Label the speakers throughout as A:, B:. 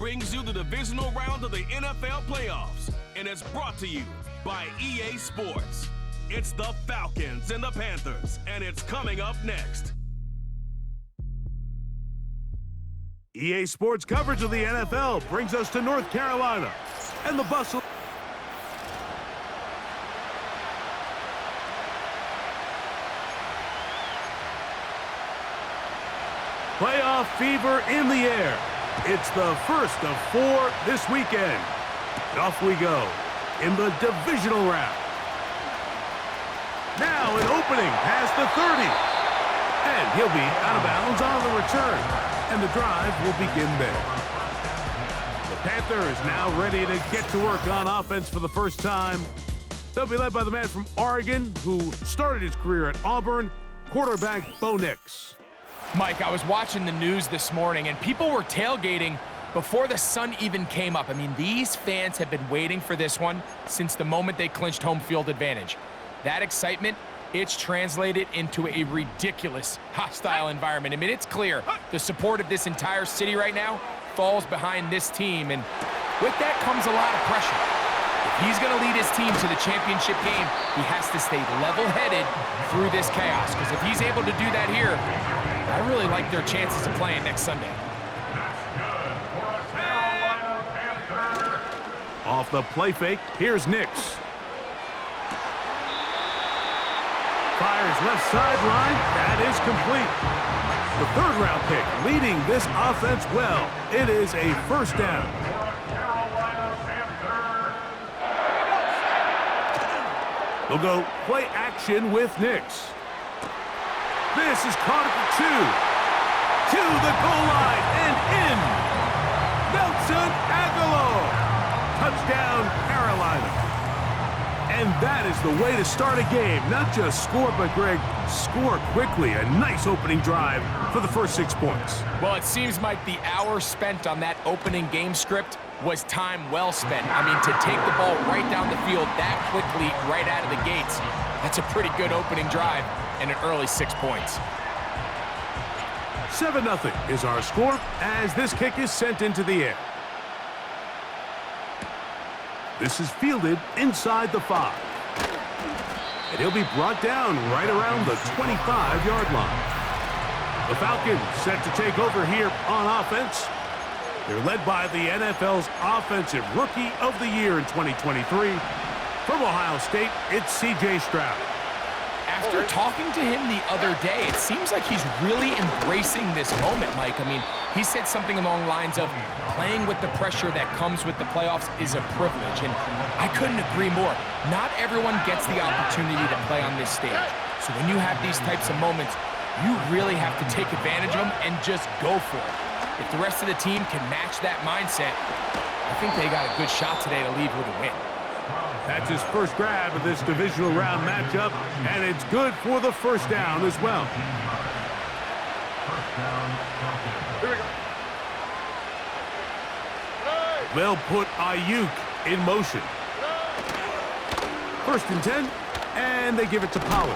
A: brings you the divisional round of the NFL playoffs, and it's brought to you by EA Sports. It's the Falcons and the Panthers, and it's coming up next.
B: EA Sports coverage of the NFL brings us to North Carolina and the bustle. Playoff fever in the air. It's the first of 4 this weekend. And off we go in the divisional round. Now an opening past the 30. And he'll be out of bounds on the return. And the drive will begin there. The Panther is now ready to get to work on offense for the first time. They'll be led by the man from Oregon who started his career at Auburn, quarterback Bo Nix.
C: Mike, I was watching the news this morning, and people were tailgating before the sun even came up. I mean, these fans have been waiting for this one since the moment they clinched home field advantage. That excitement, it's translated into a ridiculous, hostile environment. I mean, it's clear the support of this entire city right now falls behind this team, and with that comes a lot of pressure. If he's going to lead his team to the championship game, he has to stay level-headed through this chaos, because if he's able to do that here, I really like their chances of playing next Sunday.
B: Off the play fake, here's Nix. Fires left sideline, that is complete. The third-round pick leading this offense well. It is a first down. They'll go play action with Nix. This is caught at the 2. To the goal line and in. Nelson Aguilar. Touchdown, Carolina. And that is the way to start a game. Not just score, but, Greg, score quickly. A nice opening drive for the first 6 points.
C: Well, it seems like the hour spent on that opening game script was time well spent. I mean, to take the ball right down the field that quickly right out of the gates, that's a pretty good opening drive and an early 6 points.
B: 7-0 is our score as this kick is sent into the air. This is fielded inside the 5. And he'll be brought down right around the 25-yard line. The Falcons set to take over here on offense. They're led by the NFL's Offensive Rookie of the Year in 2023. From Ohio State, it's C.J. Stroud.
C: After talking to him the other day, it seems like he's really embracing this moment, Mike. I mean, he said something along the lines of playing with the pressure that comes with the playoffs is a privilege, and I couldn't agree more. Not everyone gets the opportunity to play on this stage. So when you have these types of moments, you really have to take advantage of them and just go for it. If the rest of the team can match that mindset, I think they got a good shot today to leave with a win.
B: That's his first grab of this divisional round matchup, and it's good for the first down as well. They'll put Ayuk in motion. 1st and 10, and they give it to Pollard.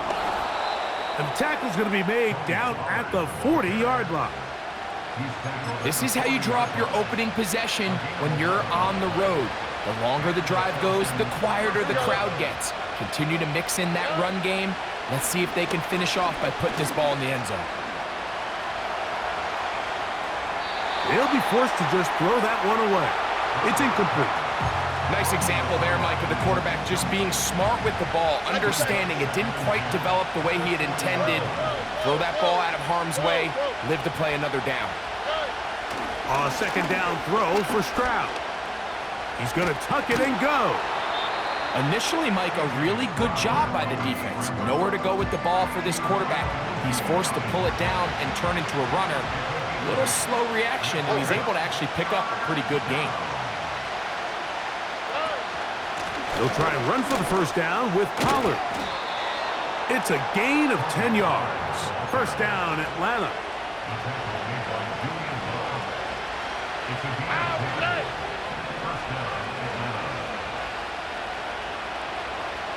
B: And the tackle's going to be made down at the 40-yard line.
C: This is how you draw up your opening possession when you're on the road. The longer the drive goes, the quieter the crowd gets. Continue to mix in that run game. Let's see if they can finish off by putting this ball in the end zone.
B: They'll be forced to just throw that one away. It's incomplete.
C: Nice example there, Mike, of the quarterback just being smart with the ball, understanding it didn't quite develop the way he had intended. Throw that ball out of harm's way, live to play another down.
B: A second down throw for Stroud. He's going to tuck it and go.
C: Initially, Mike, a really good job by the defense. Nowhere to go with the ball for this quarterback. He's forced to pull it down and turn into a runner. A little slow reaction, and he's able to actually pick up a pretty good game.
B: They'll try and run for the first down with Pollard. It's a gain of 10 yards. First down, Atlanta.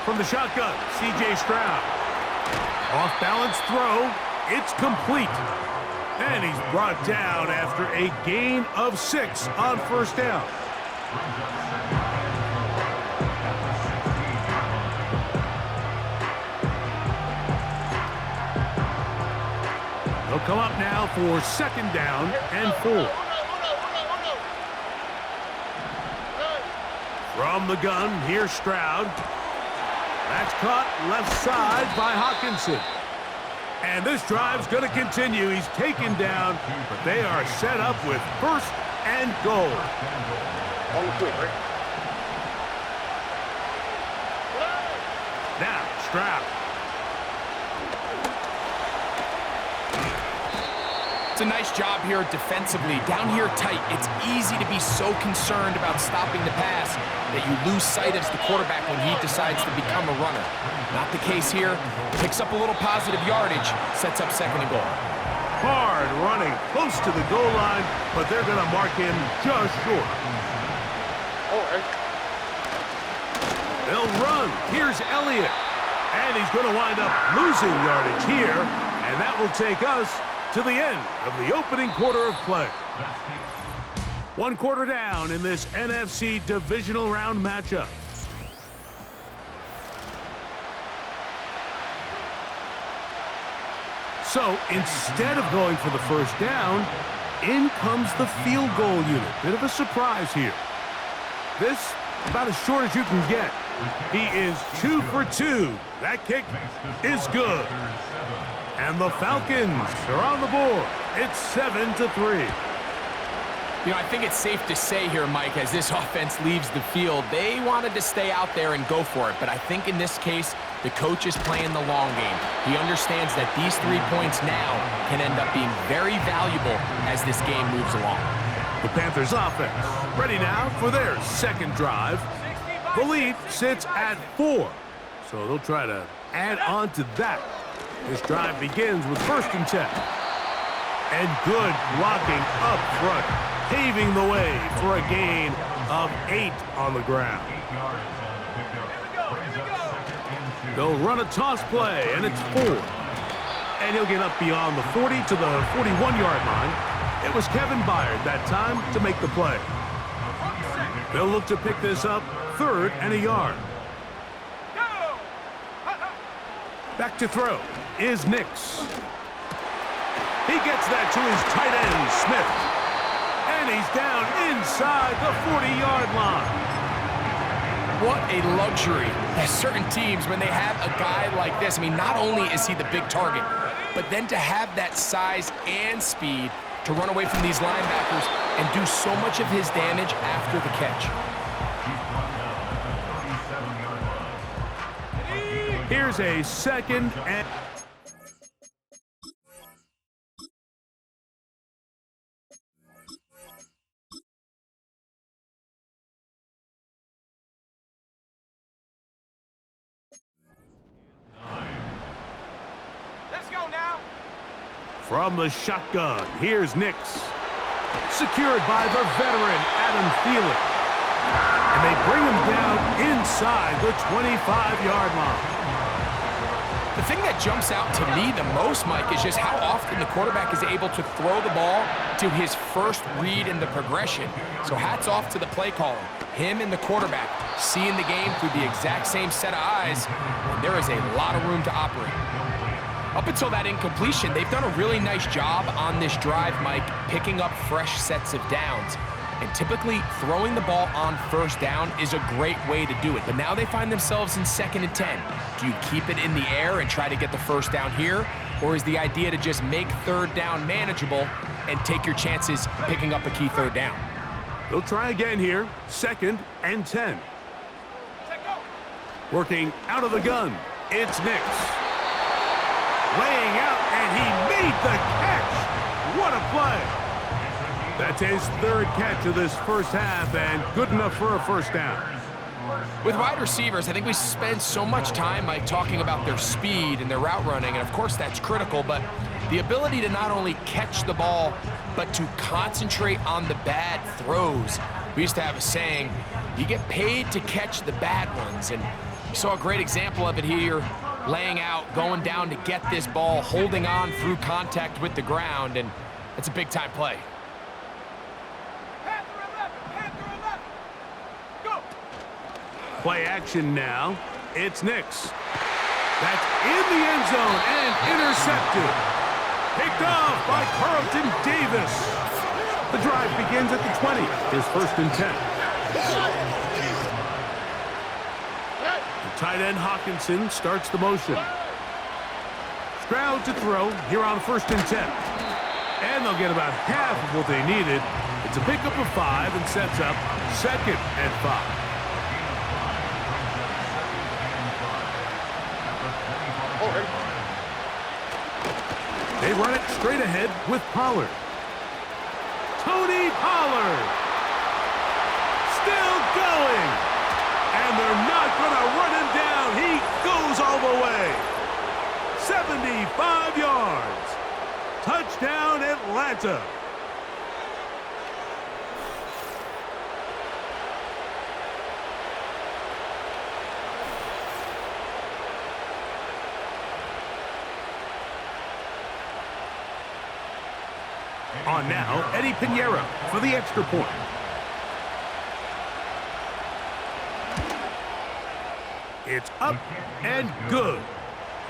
B: From the shotgun, C.J. Stroud. Off-balance throw. It's complete. And he's brought down after a gain of 6 on first down. They'll come up now for second down and 4. From the gun, here's Stroud. That's caught left side by Hawkinson. And this drive's going to continue. He's taken down, but they are set up with first and goal. Now, Stroud.
C: It's a nice job here defensively. Down here tight, it's easy to be so concerned about stopping the pass that you lose sight of the quarterback when he decides to become a runner. Not the case here. Picks up a little positive yardage, sets up second and goal.
B: Hard running close to the goal line, but they're going to mark him just short. They'll run. Here's Elliott. And he's going to wind up losing yardage here, and that will take us to the end of the opening quarter of play. 1 quarter down in this NFC divisional round matchup. So instead of going for the first down, in comes the field goal unit. Bit of a surprise here. This about as short as you can get. He is 2 for 2. That kick is good. And the Falcons are on the board. It's 7-3.
C: You know, I think it's safe to say here, Mike, as this offense leaves the field, they wanted to stay out there and go for it. But I think in this case, the coach is playing the long game. He understands that these 3 points now can end up being very valuable as this game moves along.
B: The Panthers offense ready now for their second drive. The lead sits at 4, so they'll try to add on to that. This drive begins with 1st and 10. And good blocking up front, paving the way for a gain of 8 on the ground. They'll run a toss play, and it's 4. And he'll get up beyond the 40 to the 41-yard line. It was Kevin Byard that time to make the play. They'll look to pick this up 3rd and a yard. Back to throw is Nix. He gets that to his tight end, Smith. And he's down inside the 40-yard line.
C: What a luxury. There's certain teams, when they have a guy like this, I mean, not only is he the big target, but then to have that size and speed to run away from these linebackers and do so much of his damage after the catch.
B: Here's a 2nd and...
C: Let's go now.
B: From the shotgun, here's Nix. Secured by the veteran, Adam Thielen. And they bring him down inside the 25-yard line.
C: The thing that jumps out to me the most, Mike, is just how often the quarterback is able to throw the ball to his first read in the progression. So hats off to the play caller. Him and the quarterback seeing the game through the exact same set of eyes, and there is a lot of room to operate. Up until that incompletion, they've done a really nice job on this drive, Mike, picking up fresh sets of downs. And typically, throwing the ball on first down is a great way to do it. But now they find themselves in 2nd and 10. Do you keep it in the air and try to get the first down here? Or is the idea to just make 3rd down manageable and take your chances picking up a key 3rd down?
B: They'll try again here, 2nd and 10. Working out of the gun, it's Nix. Laying out, and he made the catch. What a play. That's his 3rd catch of this first half, and good enough for a first down.
C: With wide receivers, I think we spend so much time, Mike, talking about their speed and their route running, and of course that's critical, but the ability to not only catch the ball, but to concentrate on the bad throws. We used to have a saying, you get paid to catch the bad ones, and we saw a great example of it here, laying out, going down to get this ball, holding on through contact with the ground, and It's a big-time play.
B: Play action now. It's Nix. That's in the end zone and intercepted. Picked off by Carlton Davis. The drive begins at the 20. His 1st and 10. The tight end Hawkinson starts the motion. Stroud to throw here on 1st and 10. And they'll get about half of what they needed. It's a pickup of 5 and sets up 2nd and 5. They run it straight ahead with Pollard. Tony Pollard. Still going. And they're not going to run him down. He goes all the way. 75 yards. Touchdown, Atlanta. On now, Eddie Pinheiro for the extra point. It's up and good.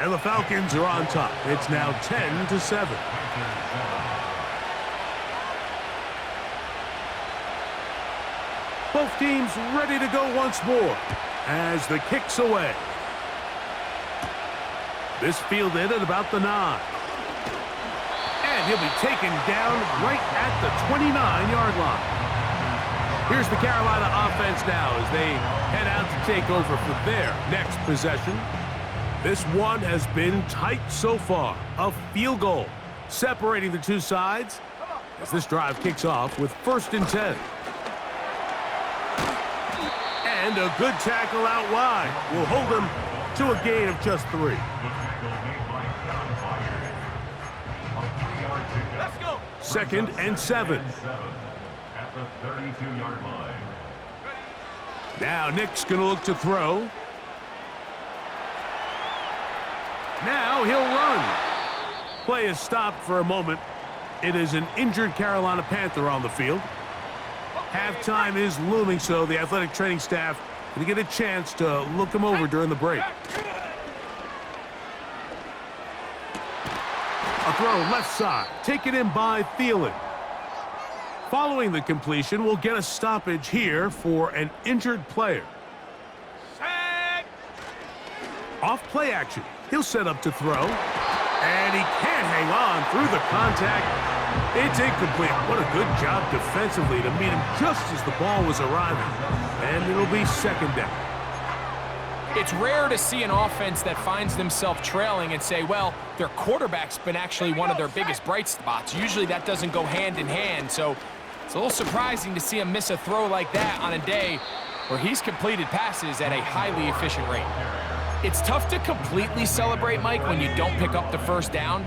B: And the Falcons are on top. It's now 10-7. Both teams ready to go once more as the kick's away. This fielded at about the 9. And he'll be taken down right at the 29-yard line. Here's the Carolina offense now as they head out to take over for their next possession. This one has been tight so far. A field goal separating the two sides as this drive kicks off with 1st and 10. And a good tackle out wide will hold them to a gain of just 3.
A: Let's go.
B: 2nd and 7.
D: At the 32-yard line.
B: Now Nick's going to look to throw. Now he'll run. Play is stopped for a moment. It is an injured Carolina Panther on the field. Halftime is looming, so the athletic training staff going to get a chance to look him over during the break. A throw left side, taken in by Thielen. Following the completion, we'll get a stoppage here for an injured player. Off play action. He'll set up to throw. And he can't hang on through the contact. It's incomplete. What a good job defensively to meet him just as the ball was arriving. And it'll be 2nd down.
C: It's rare to see an offense that finds themselves trailing and say, well, their quarterback's been actually one of their biggest bright spots. Usually that doesn't go hand in hand, so it's a little surprising to see him miss a throw like that on a day where he's completed passes at a highly efficient rate. It's tough to completely celebrate, Mike, when you don't pick up the 1st down,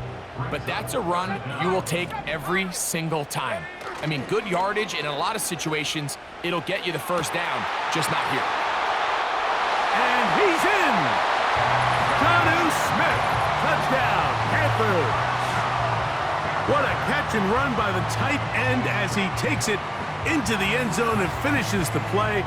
C: but that's a run you will take every single time. I mean, good yardage, and in a lot of situations, it'll get you the 1st down, just not here.
B: And he's in! Jonnu Smith, touchdown, Panthers! What a catch and run by the tight end as he takes it into the end zone and finishes the play.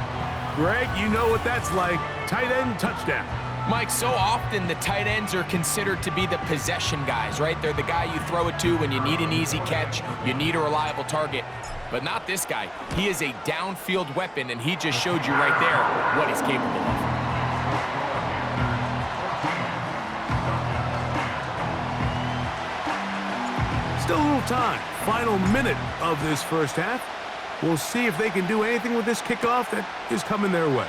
B: Greg, you know what that's like. Tight end touchdown.
C: Mike, so often the tight ends are considered to be the possession guys, right? They're the guy you throw it to when you need an easy catch, you need a reliable target. But not this guy. He is a downfield weapon, and he just showed you right there what he's capable of.
B: Still a little time. Final minute of this 1st half. We'll see if they can do anything with this kickoff that is coming their way.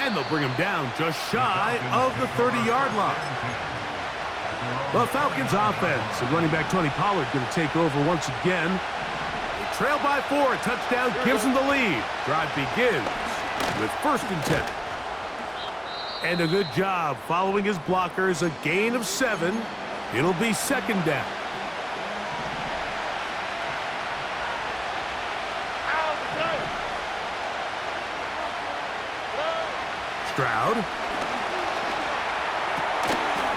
B: And they'll bring him down just shy of the 30-yard line. The Falcons offense and running back Tony Pollard going to take over once again. They trail by 4. A touchdown gives them the lead. Drive begins with 1st and 10. And a good job following his blockers. A gain of 7. It'll be 2nd down. Stroud.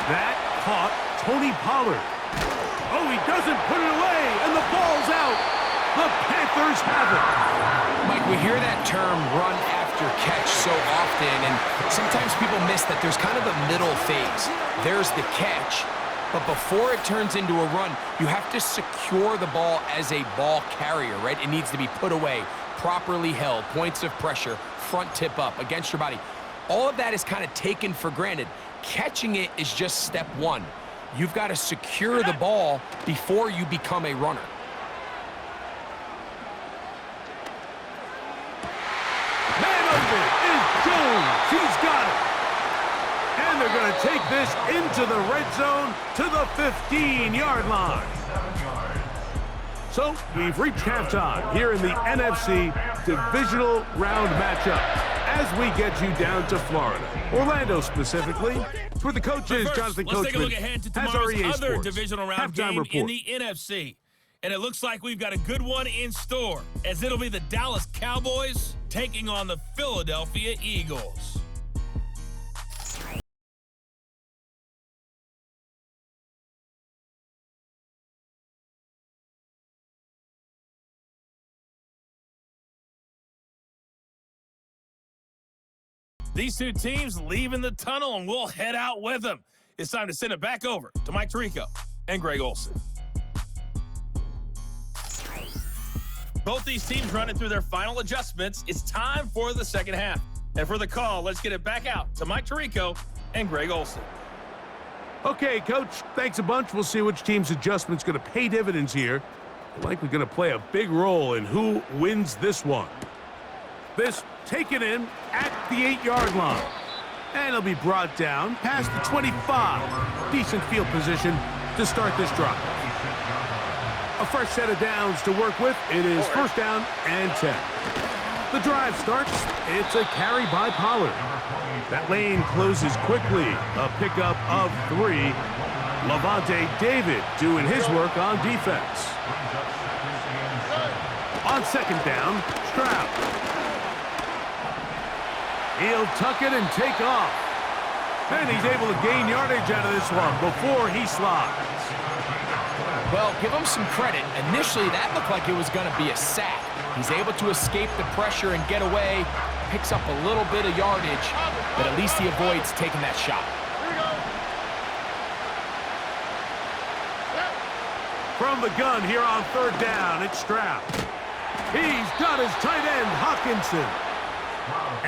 B: That caught Tony Pollard. Oh, he doesn't put it away, and the ball's out. The Panthers have it.
C: Mike, we hear that term run after catch so often, and sometimes people miss that there's kind of a middle phase. There's the catch, but before it turns into a run, you have to secure the ball as a ball carrier, right? It needs to be put away, properly held, points of pressure, front tip up against your body. All of that is kind of taken for granted. Catching it is just step one. You've got to secure the ball before you become a runner.
B: Man open is Jones. He's got it. And they're going to take this into the red zone to the 15-yard line. So we've reached halftime here in the NFC Divisional Round matchup as we get you down to Florida, Orlando specifically. It's where the coach is, Jonathan
E: Let's take a look
B: Coachman,
E: ahead to
B: has
E: tomorrow's
B: REA
E: other
B: Sports
E: divisional round
B: halftime
E: game
B: report.
E: in the NFC. And it looks like we've got a good one in store, as it'll be the Dallas Cowboys taking on the Philadelphia Eagles. These two teams leaving the tunnel, and we'll head out with them. It's time to send it back over to Mike Tirico and Greg Olsen. Both these teams running through their final adjustments. It's time for the second half. And for the call, let's get it back out to Mike Tirico and Greg Olsen.
B: Okay, Coach, thanks a bunch. We'll see which team's adjustment's going to pay dividends here. Likely going to play a big role in who wins this one. This taken in at the 8-yard line. And it'll be brought down past the 25. Decent field position to start this drive. A fresh set of downs to work with. It is first down and 10. The drive starts. It's a carry by Pollard. That lane closes quickly. A pickup of 3. Levante David doing his work on defense. On second down, Stroud. He'll tuck it and take off. And he's able to gain yardage out of this one before he slides.
C: Well, give him some credit. Initially, that looked like it was going to be a sack. He's able to escape the pressure and get away, picks up a little bit of yardage, but at least he avoids taking that shot.
B: From the gun here on third down, it's Stroud. He's got his tight end, Hawkinson.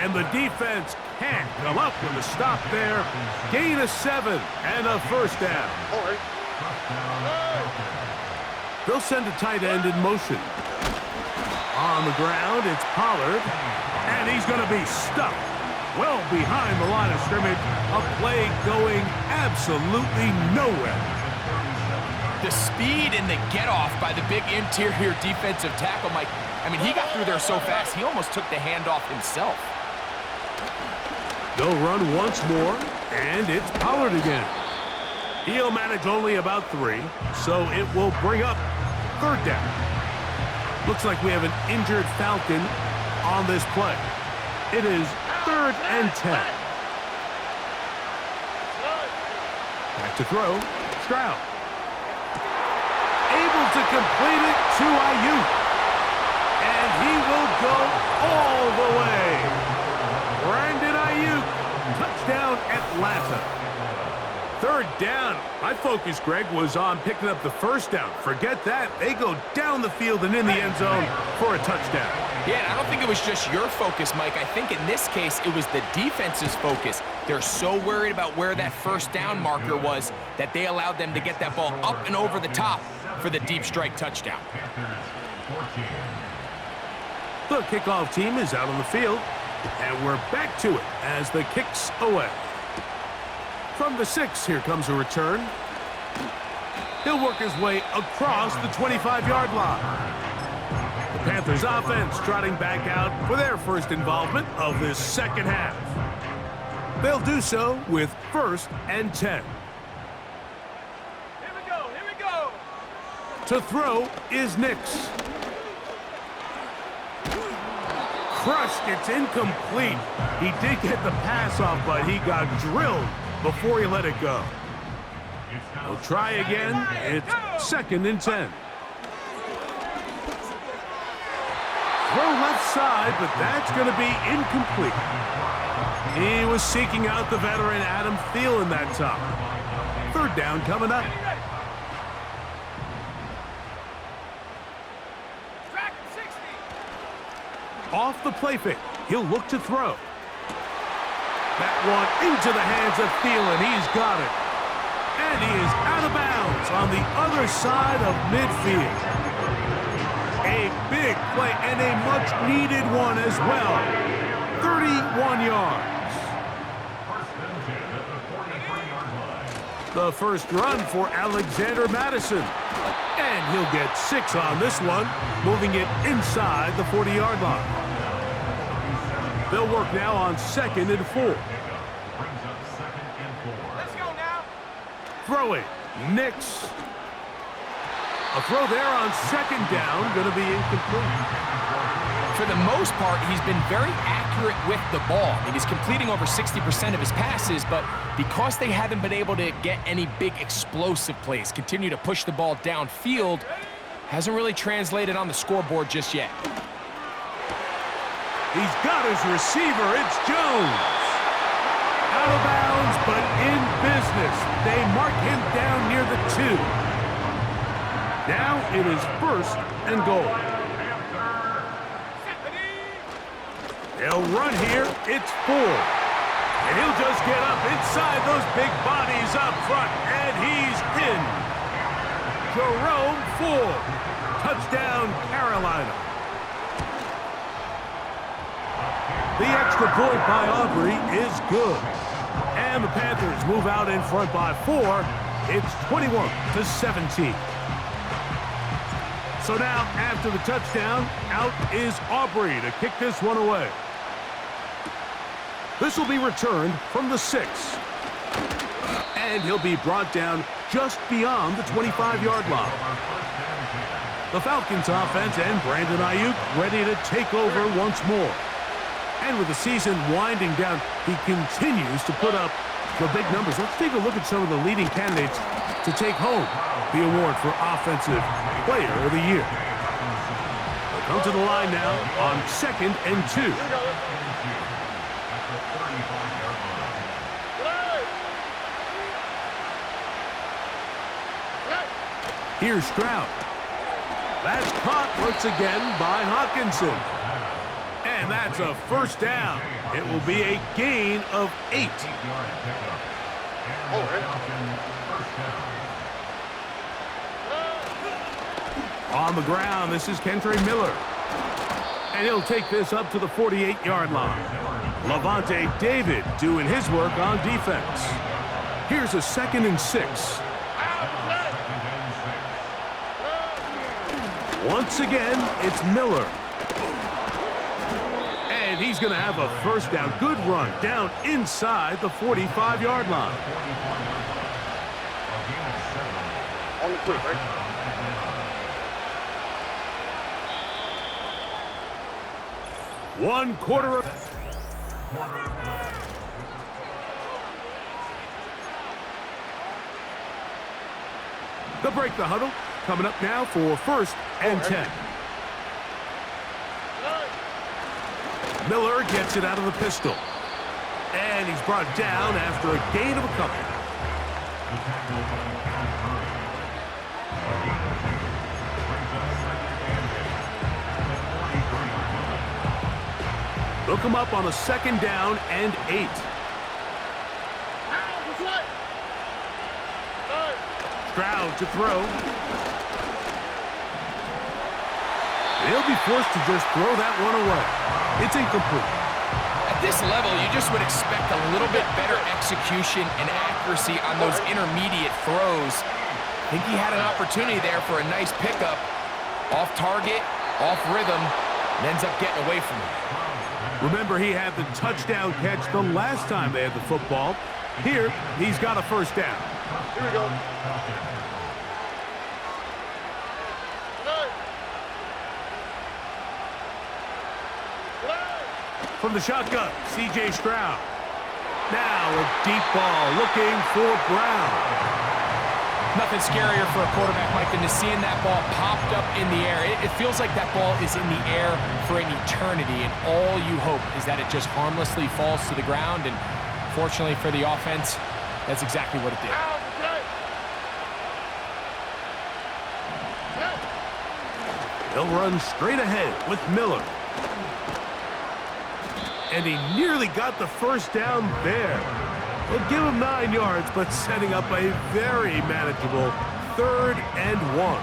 B: And the defense can't come up with a stop there. Gain of 7 and a first down. They'll send a tight end in motion. On the ground, it's Pollard. And he's going to be stuck well behind the line of scrimmage. A play going absolutely nowhere.
C: The speed and the get-off by the big interior defensive tackle, Mike. I mean, he got through there so fast, he almost took the handoff himself.
B: They'll run once more, and it's Pollard again. He'll manage only about 3, so it will bring up third down. Looks like we have an injured Falcon on this play. It is 3rd and 10. Back to throw, Stroud. Able to complete it to Ayuk. And he will go all the way. Brandon Ayuk, touchdown Atlanta. Third down. My focus, Greg, was on picking up the first down. Forget that. They go down the field and in the end zone for a touchdown.
C: Yeah, and I don't think it was just your focus, Mike. I think in this case, it was the defense's focus. They're so worried about where that first down marker was that they allowed them to get that ball up and over the top for the deep strike touchdown.
B: The kickoff team is out on the field, and we're back to it as the kick's away. From the 6, here comes a return. He'll work his way across the 25-yard line. The Panthers offense trotting back out for their first involvement of this second half. They'll do so with 1st and 10.
E: Here we go.
B: To throw is Nix. Crushed, it's incomplete. He did get the pass off, but he got drilled before he let it go. We'll try again. It's 2nd and 10. Throw left side, but that's going to be incomplete. He was seeking out the veteran Adam Thielen that time. 3rd down coming up. Off the play fake. He'll look to throw. That one into the hands of Thielen. He's got it. And he is out of bounds on the other side of midfield. A big play and a much-needed one as well. 31 yards. The first run for Alexander Madison. And he'll get 6 on this one, moving it inside the 40-yard line. They'll work now on 2nd and 4.
F: Let's go now.
B: Throwing. Nix. A throw there on 2nd down, going to be incomplete.
C: For the most part, he's been very accurate with the ball. I mean, he's completing over 60% of his passes, but because they haven't been able to get any big explosive plays, continue to push the ball downfield, hasn't really translated on the scoreboard just yet.
B: He's got his receiver. It's Jones. Out of bounds, but in business. They mark him down near the 2. Now it is 1st and goal. They'll run here. It's 4. And he'll just get up inside those big bodies up front. And he's in. Jerome Ford. Touchdown, Carolina. The extra point by Aubrey is good. And the Panthers move out in front by 4. It's 21-17. So now, after the touchdown, out is Aubrey to kick this one away. This will be returned from the 6. And he'll be brought down just beyond the 25-yard line. The Falcons offense and Brandon Ayuk ready to take over once more. And with the season winding down, he continues to put up the big numbers. Let's take a look at some of the leading candidates to take home the award for Offensive Player of the Year. They'll come to the line now on 2nd and 2. Here's Stroud. That's caught once again by Hawkinson. And that's a 1st down. It will be a gain of 8. On the ground, this is Kentre Miller. And he'll take this up to the 48-yard line. Levante David doing his work on defense. Here's a 2nd and 6. Once again, it's Miller. And he's going to have a 1st down. Good run down inside the 45-yard line.
F: On the quick, right?
B: One quarter of... They'll break the huddle. Coming up now for 1st and 10. Miller gets it out of the pistol. And he's brought down after a gain of a couple. They'll come up on a 2nd down and 8. Stroud to throw. He'll be forced to just throw that one away. It's incomplete.
C: At this level, you just would expect a little bit better execution and accuracy on those intermediate throws. I think he had an opportunity there for a nice pickup. Off target, off rhythm, and ends up getting away from him.
B: Remember, he had the touchdown catch the last time they had the football. Here, he's got a 1st down.
F: Here we go.
B: From the shotgun, C.J. Stroud. Now a deep ball looking for Brown.
C: Nothing scarier for a quarterback, Mike, than to seeing that ball popped up in the air. It feels like that ball is in the air for an eternity, and all you hope is that it just harmlessly falls to the ground, and fortunately for the offense, that's exactly what it did.
B: He'll run straight ahead with Miller. And he nearly got the first down there. He'll give him 9 yards, but setting up a very manageable 3rd and 1.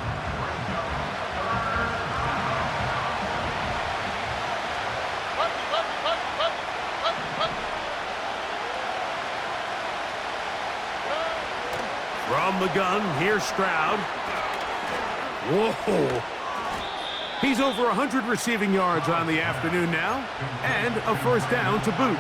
B: From the gun, here's Stroud. Whoa! He's over 100 receiving yards on the afternoon now, and a first down to boot.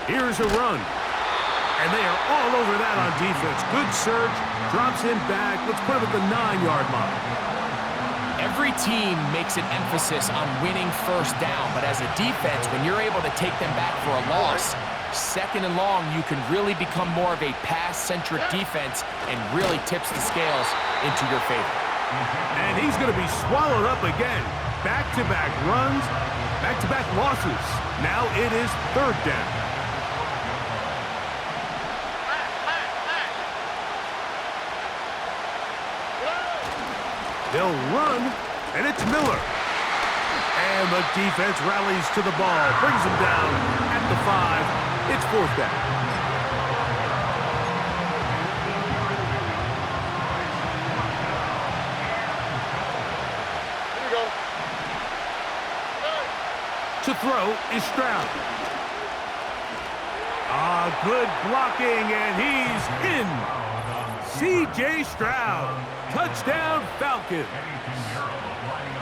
B: Here's a run. And they are all over that on defense. Good surge, drops him back. Let's put him at the 9-yard line.
C: Every team makes an emphasis on winning first down, but as a defense, when you're able to take them back for a loss, 2nd and long, you can really become more of a pass-centric defense and really tips the scales into your favor.
B: And he's going to be swallowed up again. Back-to-back runs, back-to-back losses. Now it is 3rd down. They'll run, and it's Miller. And the defense rallies to the ball, brings him down at the 5. It's 4th down.
F: Here we go.
B: To throw is Stroud. Good blocking, and he's in. C.J. Stroud. Touchdown, Falcons.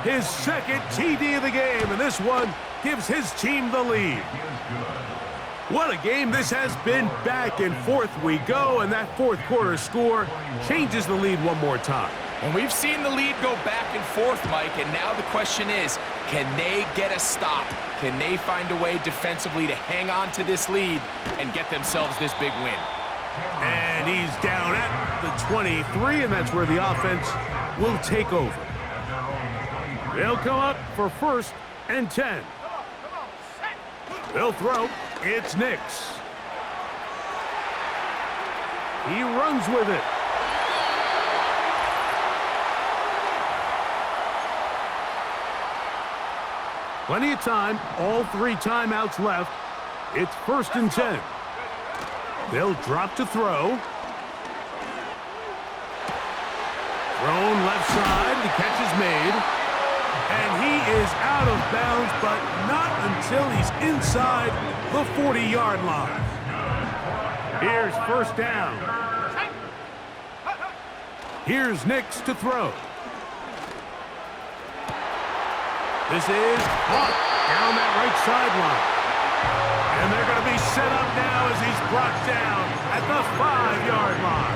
B: His 2nd TD of the game, and this one gives his team the lead. What a game this has been. Back and forth we go, and that 4th quarter score changes the lead one more time.
C: And we've seen the lead go back and forth, Mike, and now the question is, can they get a stop? Can they find a way defensively to hang on to this lead and get themselves this big win?
B: And he's down at the 23, and that's where the offense will take over. They'll come up for 1st and 10. They'll throw. It's Nix. He runs with it. Plenty of time. All 3 timeouts left. It's 1st and 10. They'll drop to throw. Thrown left side. The catch is made. And he is out of bounds, but not until he's inside the 40-yard line. Here's 1st down. Here's Nix to throw. This is caught down that right sideline. And they're going to be set up now as he's brought down at the 5-yard line.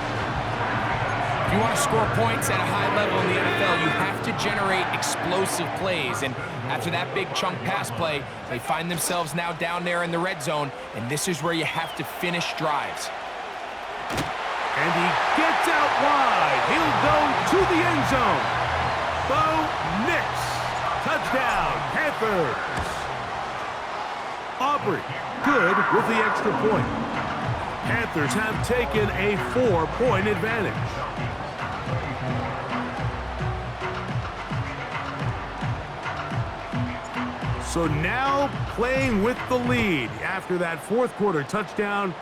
C: If you want to score points at a high level in the NFL, you have to generate explosive plays. And after that big chunk pass play, they find themselves now down there in the red zone, and this is where you have to finish drives.
B: And he gets out wide. He'll go to the end zone. Bo Nix. Touchdown, Panthers. Aubrey, good with the extra point. Panthers have taken a 4-point advantage. So now playing with the lead after that 4th quarter touchdown.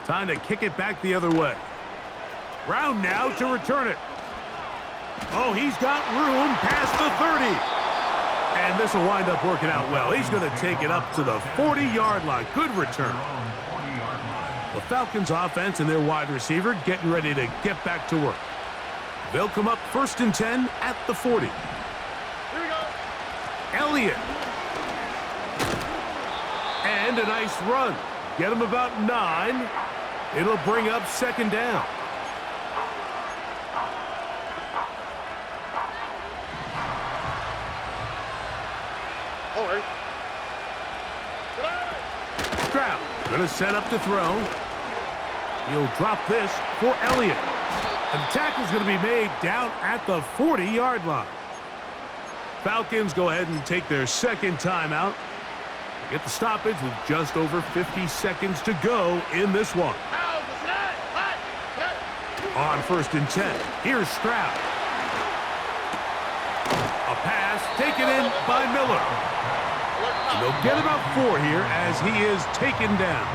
B: Time to kick it back the other way. Brown now to return it. Oh, he's got room past the 30. And this will wind up working out well. He's going to take it up to the 40-yard line. Good return. The Falcons offense and their wide receiver getting ready to get back to work. They'll come up 1st and 10 at the 40.
F: Here we go.
B: Elliott. And a nice run. Get him about 9. It'll bring up 2nd down. Stroud going to set up to throw. He'll drop this for Elliott. And the tackle's going to be made down at the 40-yard line. Falcons go ahead and take their second timeout. Get the stoppage with just over 50 seconds to go in this one. On 1st and 10, here's Stroud. A pass taken in by Miller. And they'll get about 4 here as he is taken down.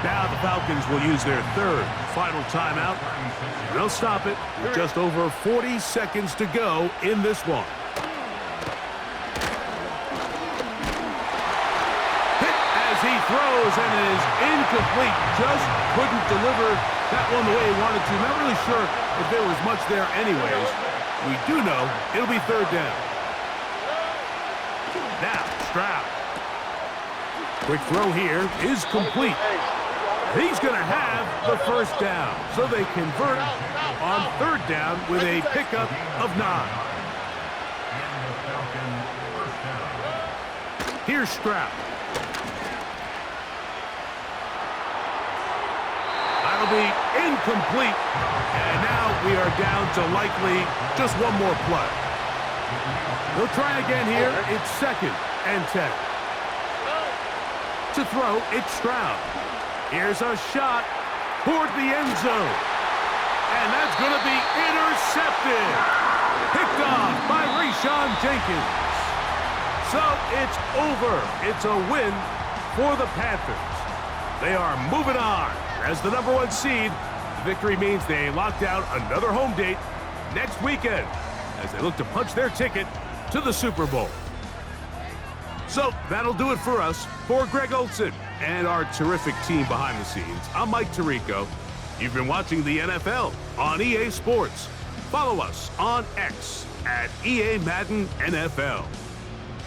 B: Now the Falcons will use their third final timeout. They'll stop it with just over 40 seconds to go in this one. Hit as he throws, and it is incomplete. Just couldn't deliver that one the way he wanted to. Not really sure if there was much there anyways. We do know it'll be 3rd down. Now, Stroud. Quick throw here is complete. He's going to have the 1st down, so they convert on 3rd down with a pickup of 9. Here's Stroud. That'll be incomplete, and now we are down to likely just one more play. They'll try again here. It's 2nd and 10. To throw, it's Stroud. Here's a shot toward the end zone. And that's going to be intercepted. Picked off by Rashawn Jenkins. So it's over. It's a win for the Panthers. They are moving on as the #1 seed. The victory means they locked out another home date next weekend as they look to punch their ticket to the Super Bowl. So that'll do it for us. For Greg Olson and our terrific team behind the scenes, I'm Mike Tirico. You've been watching the NFL on EA Sports. Follow us on X at EA Madden NFL.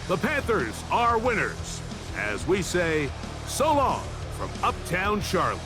B: The Panthers are winners as we say so long from Uptown Charlotte.